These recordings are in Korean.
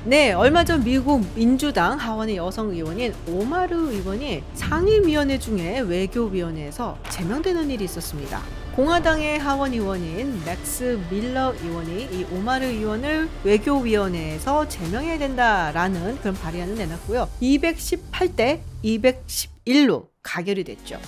네, 얼마 전 미국 민주당 하원의 여성 의원인 오마르 의원이 상임위원회 중에 외교위원회에서 제명되는 일이 있었습니다. 공화당의 하원 의원인 맥스 밀러 의원이 이 오마르 의원을 외교위원회에서 제명해야 된다라는 그런 발의안을 내놨고요. 218대 211로 가결이 됐죠.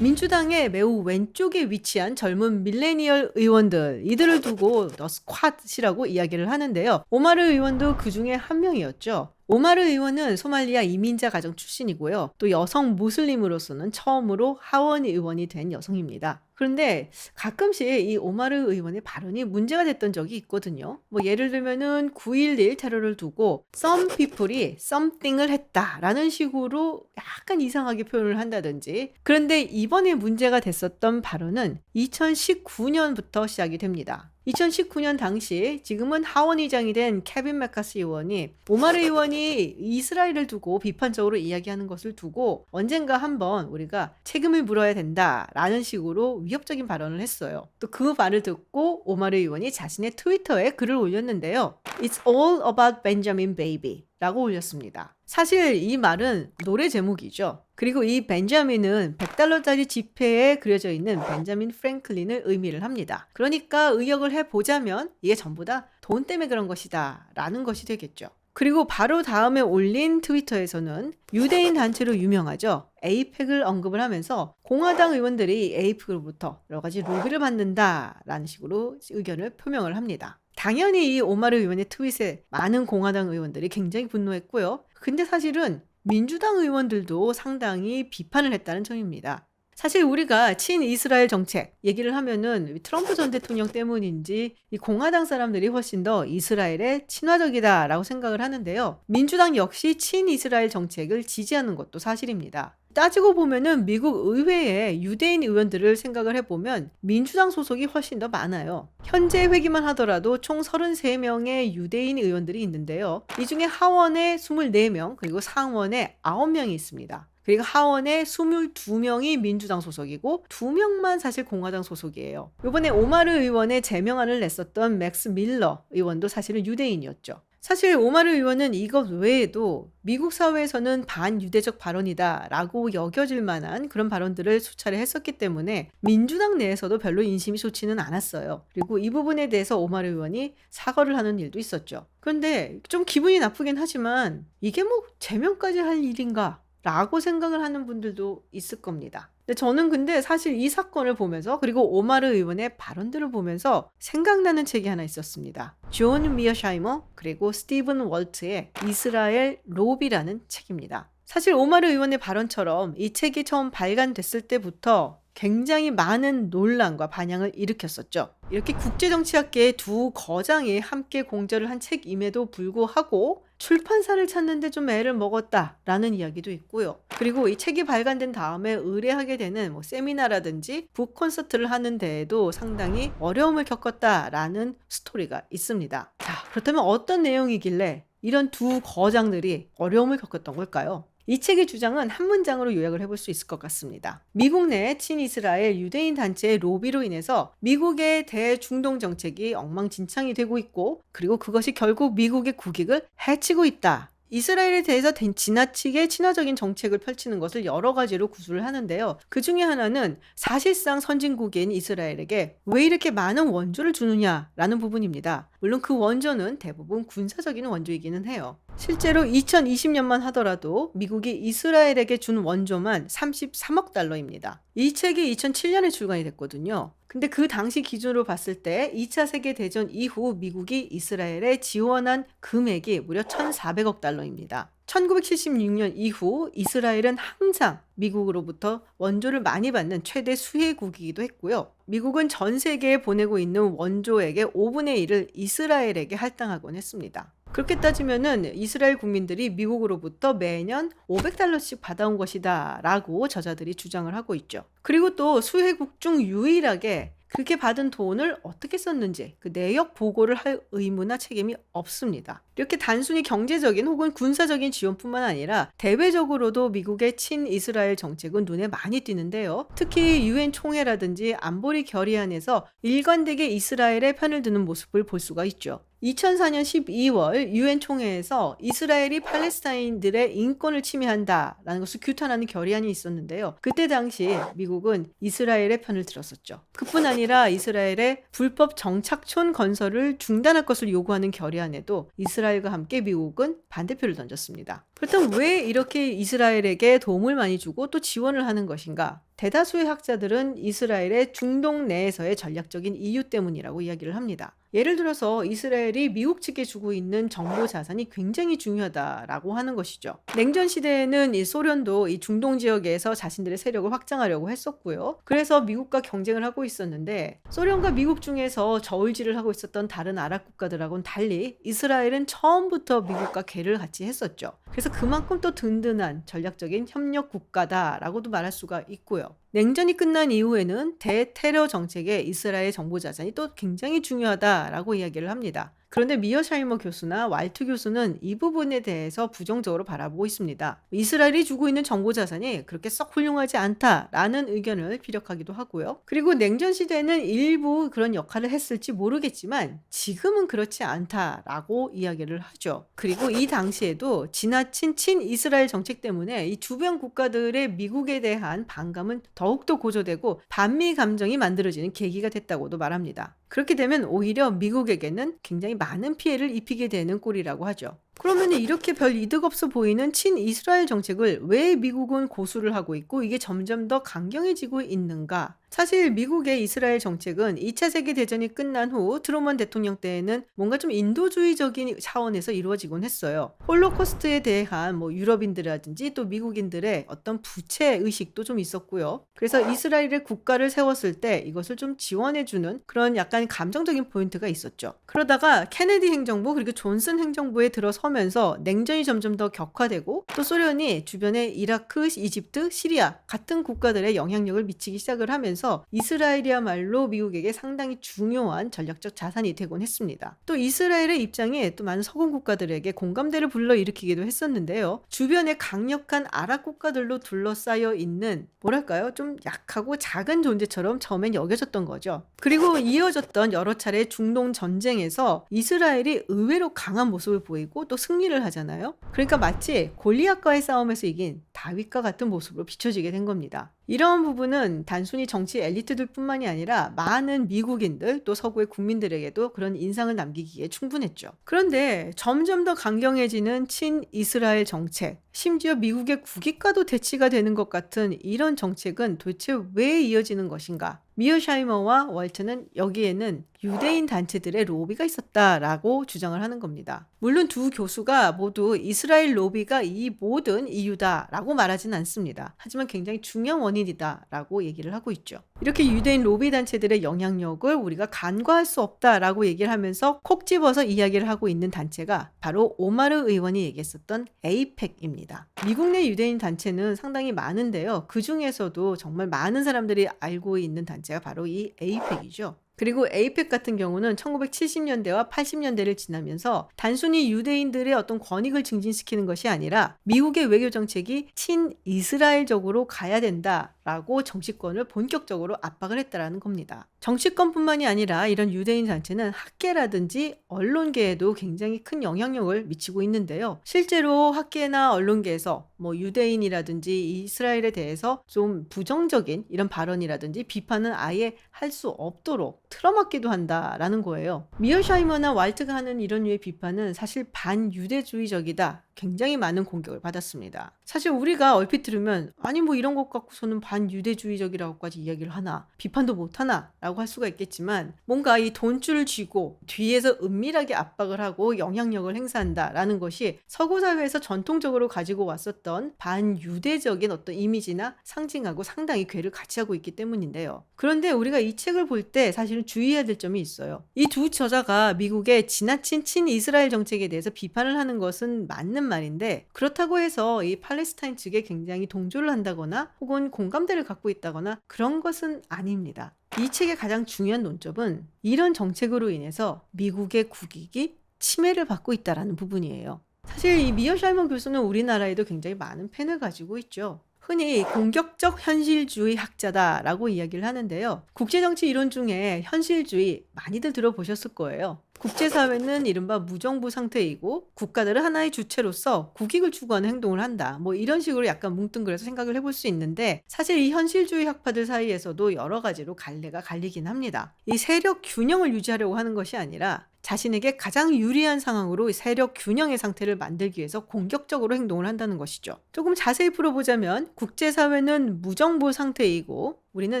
민주당의 매우 왼쪽에 위치한 젊은 밀레니얼 의원들, 이들을 두고 더 스쿼트이라고 이야기를 하는데요. 오마르 의원도 그 중에 한 명이었죠. 오마르 의원은 소말리아 이민자 가정 출신이고요. 또 여성 무슬림으로서는 처음으로 하원 의원이 된 여성입니다. 그런데 가끔씩 이 오마르 의원의 발언이 문제가 됐던 적이 있거든요. 뭐 예를 들면은 9.11 테러를 두고 some people이 something을 했다라는 식으로 약간 이상하게 표현을 한다든지. 그런데 이번에 문제가 됐었던 발언은 2019년부터 시작이 됩니다. 2019년 당시 지금은 하원의장이 된 케빈 맥카시 의원이 오마르 의원이 이스라엘을 두고 비판적으로 이야기하는 것을 두고 언젠가 한번 우리가 책임을 물어야 된다라는 식으로 위협적인 발언을 했어요. 또 그 말을 듣고 오마르 의원이 자신의 트위터에 글을 올렸는데요. It's all about Benjamin baby 라고 올렸습니다. 사실 이 말은 노래 제목이죠. 그리고 이 벤자민은 $100짜리 지폐에 그려져 있는 벤자민 프랭클린을 의미를 합니다. 그러니까 의역을 해보자면 이게 전부 다 돈 때문에 그런 것이다 라는 것이 되겠죠. 그리고 바로 다음에 올린 트위터에서는 유대인 단체로 유명하죠. 에이펙을 언급을 하면서 공화당 의원들이 에이펙으로부터 여러 가지 로비를 받는다라는 식으로 의견을 표명을 합니다. 당연히 이 오마르 의원의 트윗에 많은 공화당 의원들이 굉장히 분노했고요. 근데 사실은 민주당 의원들도 상당히 비판을 했다는 점입니다. 사실 우리가 친이스라엘 정책 얘기를 하면은 트럼프 전 대통령 때문인지 이 공화당 사람들이 훨씬 더 이스라엘에 친화적이다라고 생각을 하는데요. 민주당 역시 친이스라엘 정책을 지지하는 것도 사실입니다. 따지고 보면은 미국 의회에 유대인 의원들을 생각을 해보면 민주당 소속이 훨씬 더 많아요. 현재 회기만 하더라도 총 33명의 유대인 의원들이 있는데요. 이 중에 하원에 24명 그리고 상원에 9명이 있습니다. 그리고 하원에 22명이 민주당 소속이고 2명만 사실 공화당 소속이에요. 이번에 오마르 의원의 제명안을 냈었던 맥스 밀러 의원도 사실은 유대인이었죠. 사실 오마르 의원은 이것 외에도 미국 사회에서는 반유대적 발언이다 라고 여겨질 만한 그런 발언들을 수차례 했었기 때문에 민주당 내에서도 별로 인심이 좋지는 않았어요. 그리고 이 부분에 대해서 오마르 의원이 사과를 하는 일도 있었죠. 그런데 좀 기분이 나쁘긴 하지만 이게 뭐 제명까지 할 일인가? 라고 생각을 하는 분들도 있을 겁니다. 근데 저는 근데 사실 이 사건을 보면서 그리고 오마르 의원의 발언들을 보면서 생각나는 책이 하나 있었습니다. 존 미어샤이머 그리고 스티븐 월트의 이스라엘 로비라는 책입니다. 사실 오마르 의원의 발언처럼 이 책이 처음 발간됐을 때부터 굉장히 많은 논란과 반향을 일으켰었죠. 이렇게 국제정치학계의 두 거장이 함께 공저를 한 책임에도 불구하고 출판사를 찾는데 좀 애를 먹었다라는 이야기도 있고요. 그리고 이 책이 발간된 다음에 의뢰하게 되는 세미나라든지 북 콘서트를 하는 데에도 상당히 어려움을 겪었다라는 스토리가 있습니다. 자, 그렇다면 어떤 내용이길래 이런 두 거장들이 어려움을 겪었던 걸까요? 이 책의 주장은 한 문장으로 요약을 해볼 수 있을 것 같습니다. 미국 내 친이스라엘 유대인 단체의 로비로 인해서 미국의 대중동 정책이 엉망진창이 되고 있고 그리고 그것이 결국 미국의 국익을 해치고 있다. 이스라엘에 대해서 지나치게 친화적인 정책을 펼치는 것을 여러 가지로 구술을 하는데요. 그 중에 하나는 사실상 선진국인 이스라엘에게 왜 이렇게 많은 원조를 주느냐라는 부분입니다. 물론 그 원조는 대부분 군사적인 원조이기는 해요. 실제로 2020년만 하더라도 미국이 이스라엘에게 준 원조만 33억 달러입니다. 이 책이 2007년에 출간이 됐거든요. 근데 그 당시 기준으로 봤을 때 2차 세계대전 이후 미국이 이스라엘에 지원한 금액이 무려 1,400억 달러입니다. 1976년 이후 이스라엘은 항상 미국으로부터 원조를 많이 받는 최대 수혜국이기도 했고요. 미국은 전 세계에 보내고 있는 원조액의 5분의 1을 이스라엘에게 할당하곤 했습니다. 그렇게 따지면은 이스라엘 국민들이 미국으로부터 매년 $500씩 받아온 것이다 라고 저자들이 주장을 하고 있죠. 그리고 또 수혜국 중 유일하게 그렇게 받은 돈을 어떻게 썼는지 그 내역 보고를 할 의무나 책임이 없습니다. 이렇게 단순히 경제적인 혹은 군사적인 지원뿐만 아니라 대외적으로도 미국의 친이스라엘 정책은 눈에 많이 띄는데요. 특히 유엔 총회라든지 안보리 결의안에서 일관되게 이스라엘의 편을 드는 모습을 볼 수가 있죠. 2004년 12월 유엔 총회에서 이스라엘이 팔레스타인들의 인권을 침해한다라는 것을 규탄하는 결의안이 있었는데요. 그때 당시 미국은 이스라엘의 편을 들었었죠. 그뿐 아니라 이스라엘의 불법 정착촌 건설을 중단할 것을 요구하는 결의안에도 이스라엘과 함께 미국은 반대표를 던졌습니다. 그렇다면 왜 이렇게 이스라엘에게 도움을 많이 주고 또 지원을 하는 것인가? 대다수의 학자들은 이스라엘의 중동 내에서의 전략적인 이유 때문이라고 이야기를 합니다. 예를 들어서 이스라엘이 미국 측에 주고 있는 정보 자산이 굉장히 중요하다라고 하는 것이죠. 냉전 시대에는 이 소련도 이 중동 지역에서 자신들의 세력을 확장하려고 했었고요. 그래서 미국과 경쟁을 하고 있었는데 소련과 미국 중에서 저울질을 하고 있었던 다른 아랍 국가들하고는 달리 이스라엘은 처음부터 미국과 계를 같이 했었죠. 그래서 그만큼 또 든든한 전략적인 협력 국가다라고도 말할 수가 있고요. 냉전이 끝난 이후에는 대테러 정책에 이스라엘 정보 자산이 또 굉장히 중요하다라고 이야기를 합니다. 그런데 미어샤이머 교수나 왈트 교수는 이 부분에 대해서 부정적으로 바라보고 있습니다. 이스라엘이 주고 있는 정보 자산이 그렇게 썩 훌륭하지 않다라는 의견을 피력하기도 하고요. 그리고 냉전 시대에는 일부 그런 역할을 했을지 모르겠지만 지금은 그렇지 않다라고 이야기를 하죠. 그리고 이 당시에도 지나친 친이스라엘 정책 때문에 이 주변 국가들의 미국에 대한 반감은 더욱더 고조되고 반미 감정이 만들어지는 계기가 됐다고도 말합니다. 그렇게 되면 오히려 미국에게는 굉장히 많은 피해를 입히게 되는 꼴이라고 하죠. 그러면 이렇게 별 이득 없어 보이는 친이스라엘 정책을 왜 미국은 고수를 하고 있고 이게 점점 더 강경해지고 있는가? 사실 미국의 이스라엘 정책은 2차 세계대전이 끝난 후 트루먼 대통령 때에는 뭔가 좀 인도주의적인 차원에서 이루어지곤 했어요. 홀로코스트에 대한 유럽인들이라든지 또 미국인들의 어떤 부채의식도 좀 있었고요. 그래서 이스라엘의 국가를 세웠을 때 이것을 좀 지원해주는 그런 약간 감정적인 포인트가 있었죠. 그러다가 케네디 행정부 그리고 존슨 행정부에 들어서면서 냉전이 점점 더 격화되고 또 소련이 주변에 이라크, 이집트, 시리아 같은 국가들의 영향력을 미치기 시작을 하면서 이스라엘이야말로 미국에게 상당히 중요한 전략적 자산이 되곤 했습니다. 또 이스라엘의 입장에 또 많은 서구 국가들에게 공감대를 불러일으키기도 했었는데요. 주변에 강력한 아랍 국가들로 둘러싸여 있는 뭐랄까요? 좀 약하고 작은 존재처럼 처음엔 여겨졌던 거죠. 그리고 이어졌던 여러 차례 중동 전쟁에서 이스라엘이 의외로 강한 모습을 보이고 또 승리를 하잖아요. 그러니까 마치 골리앗과의 싸움에서 이긴 다윗과 같은 모습으로 비춰지게 된 겁니다. 이런 부분은 단순히 정치 엘리트들 뿐만이 아니라 많은 미국인들 또 서구의 국민들에게도 그런 인상을 남기기에 충분했죠. 그런데 점점 더 강경해지는 친이스라엘 정책, 심지어 미국의 국익과도 대치가 되는 것 같은 이런 정책은 도대체 왜 이어지는 것인가? 미어샤이머와 월트는 여기에는 유대인 단체들의 로비가 있었다라고 주장을 하는 겁니다. 물론 두 교수가 모두 이스라엘 로비가 이 모든 이유다라고 말하진 않습니다. 하지만 굉장히 중요한 원인이다라고 얘기를 하고 있죠. 이렇게 유대인 로비 단체들의 영향력을 우리가 간과할 수 없다라고 얘기를 하면서 콕 집어서 이야기를 하고 있는 단체가 바로 오마르 의원이 얘기했었던 에이펙입니다. 미국 내 유대인 단체는 상당히 많은데요. 그 중에서도 정말 많은 사람들이 알고 있는 단체가 바로 이 에이펙이죠. 그리고 에이펙 같은 경우는 1970년대와 80년대를 지나면서 단순히 유대인들의 어떤 권익을 증진시키는 것이 아니라 미국의 외교 정책이 친이스라엘적으로 가야 된다라고 정치권을 본격적으로 압박을 했다라는 겁니다. 정치권뿐만이 아니라 이런 유대인 단체는 학계라든지 언론계에도 굉장히 큰 영향력을 미치고 있는데요. 실제로 학계나 언론계에서 유대인이라든지 이스라엘에 대해서 좀 부정적인 이런 발언이라든지 비판은 아예 할 수 없도록 틀어막기도 한다라는 거예요. 미어샤이머나 왈트가 하는 이런 류의 비판은 사실 반유대주의적이다. 굉장히 많은 공격을 받았습니다. 사실 우리가 얼핏 들으면 아니 이런 것 갖고서는 반유대주의적이라고까지 이야기를 하나 비판도 못하나 라고 할 수가 있겠지만 뭔가 이 돈줄을 쥐고 뒤에서 은밀하게 압박을 하고 영향력을 행사한다라는 것이 서구 사회에서 전통적으로 가지고 왔었던 반유대적인 어떤 이미지나 상징하고 상당히 궤를 같이 하고 있기 때문인데요. 그런데 우리가 이 책을 볼 때 사실은 주의해야 될 점이 있어요. 이 두 저자가 미국의 지나친 친이스라엘 정책에 대해서 비판을 하는 것은 맞는 말인데 그렇다고 해서 이 팔레스타인 측에 굉장히 동조를 한다거나 혹은 공감대를 갖고 있다거나 그런 것은 아닙니다. 이 책의 가장 중요한 논점은 이런 정책으로 인해서 미국의 국익이 침해를 받고 있다는 부분이에요. 사실 이 미어 샬먼 교수는 우리나라에도 굉장히 많은 팬을 가지고 있죠. 흔히 공격적 현실주의 학자다라고 이야기를 하는데요. 국제정치 이론 중에 현실주의 많이들 들어보셨을 거예요. 국제사회는 이른바 무정부 상태이고 국가들은 하나의 주체로서 국익을 추구하는 행동을 한다. 뭐 이런 식으로 약간 뭉뚱그려서 생각을 해볼 수 있는데 사실 이 현실주의 학파들 사이에서도 여러 가지로 갈래가 갈리긴 합니다. 이 세력 균형을 유지하려고 하는 것이 아니라 자신에게 가장 유리한 상황으로 세력 균형의 상태를 만들기 위해서 공격적으로 행동을 한다는 것이죠. 조금 자세히 풀어보자면 국제사회는 무정부 상태이고 우리는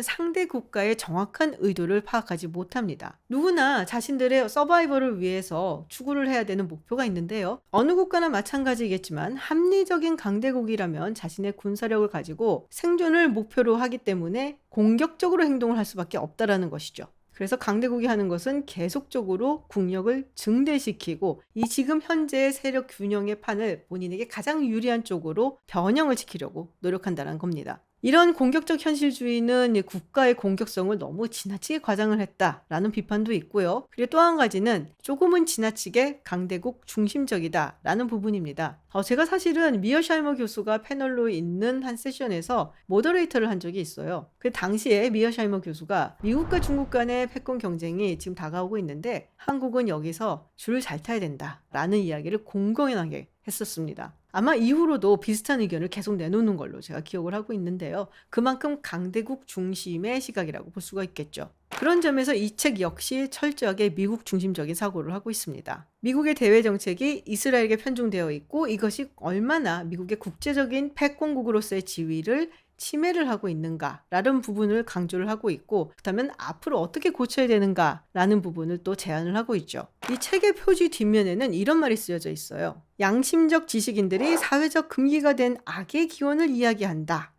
상대 국가의 정확한 의도를 파악하지 못합니다. 누구나 자신들의 서바이벌을 위해서 추구를 해야 되는 목표가 있는데요. 어느 국가나 마찬가지겠지만 합리적인 강대국이라면 자신의 군사력을 가지고 생존을 목표로 하기 때문에 공격적으로 행동을 할 수밖에 없다라는 것이죠. 그래서 강대국이 하는 것은 계속적으로 국력을 증대시키고 이 지금 현재의 세력 균형의 판을 본인에게 가장 유리한 쪽으로 변형을 시키려고 노력한다는 겁니다. 이런 공격적 현실주의는 국가의 공격성을 너무 지나치게 과장을 했다라는 비판도 있고요. 그리고 또 한 가지는 조금은 지나치게 강대국 중심적이다라는 부분입니다. 제가 사실은 미어 샬머 교수가 패널로 있는 한 세션에서 모더레이터를 한 적이 있어요. 그 당시에 미어 샬머 교수가 미국과 중국 간의 패권 경쟁이 지금 다가오고 있는데 한국은 여기서 줄을 잘 타야 된다라는 이야기를 공공연하게 했었습니다. 아마 이후로도 비슷한 의견을 계속 내놓는 걸로 제가 기억을 하고 있는데요. 그만큼 강대국 중심의 시각이라고 볼 수가 있겠죠. 그런 점에서 이 책 역시 철저하게 미국 중심적인 사고를 하고 있습니다. 미국의 대외 정책이 이스라엘에게 편중되어 있고 이것이 얼마나 미국의 국제적인 패권국으로서의 지위를 침해를 하고 있는가라는 부분을 강조를 하고 있고 그렇다면 앞으로 어떻게 고쳐야 되는가라는 부분을 또 제안을 하고 있죠. 이 책의 표지 뒷면에는 이런 말이 쓰여져 있어요. 양심적 지식인들이 사회적 금기가 된 악의 기원을 이야기한다.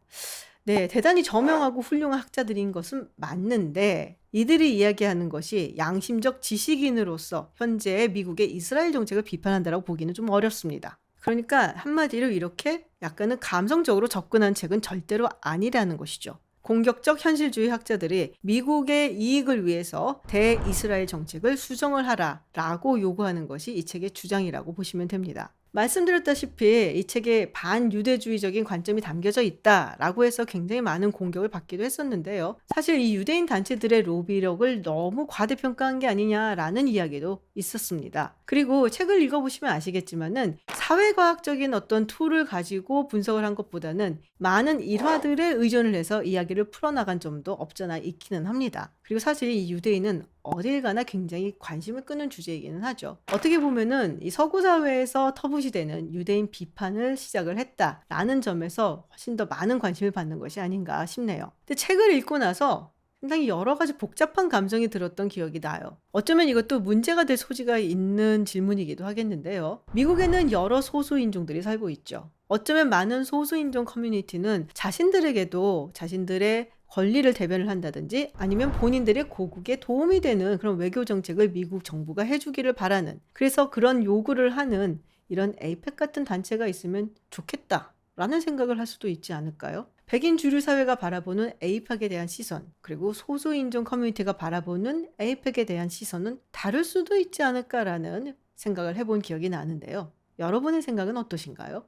네, 대단히 저명하고 훌륭한 학자들인 것은 맞는데 이들이 이야기하는 것이 양심적 지식인으로서 현재의 미국의 이스라엘 정책을 비판한다고 보기는 좀 어렵습니다. 그러니까 한마디로 이렇게 약간은 감성적으로 접근한 책은 절대로 아니라는 것이죠. 공격적 현실주의 학자들이 미국의 이익을 위해서 대이스라엘 정책을 수정을 하라라고 요구하는 것이 이 책의 주장이라고 보시면 됩니다. 말씀드렸다시피 이 책에 반유대주의적인 관점이 담겨져 있다라고 해서 굉장히 많은 공격을 받기도 했었는데요. 사실 이 유대인 단체들의 로비력을 너무 과대평가한 게 아니냐라는 이야기도 있었습니다. 그리고 책을 읽어보시면 아시겠지만은 사회과학적인 어떤 툴을 가지고 분석을 한 것보다는 많은 일화들에 의존을 해서 이야기를 풀어나간 점도 없잖아 있기는 합니다. 그리고 사실 이 유대인은 어딜 가나 굉장히 관심을 끄는 주제이기는 하죠. 어떻게 보면은 이 서구 사회에서 터부시되는 유대인 비판을 시작을 했다라는 점에서 훨씬 더 많은 관심을 받는 것이 아닌가 싶네요. 근데 책을 읽고 나서 상당히 여러 가지 복잡한 감정이 들었던 기억이 나요. 어쩌면 이것도 문제가 될 소지가 있는 질문이기도 하겠는데요. 미국에는 여러 소수인종들이 살고 있죠. 어쩌면 많은 소수인종 커뮤니티는 자신들에게도 자신들의 권리를 대변을 한다든지 아니면 본인들의 고국에 도움이 되는 그런 외교 정책을 미국 정부가 해주기를 바라는 그래서 그런 요구를 하는 이런 에이펙 같은 단체가 있으면 좋겠다라는 생각을 할 수도 있지 않을까요? 백인 주류 사회가 바라보는 에이펙에 대한 시선 그리고 소수인종 커뮤니티가 바라보는 에이펙에 대한 시선은 다를 수도 있지 않을까라는 생각을 해본 기억이 나는데요. 여러분의 생각은 어떠신가요?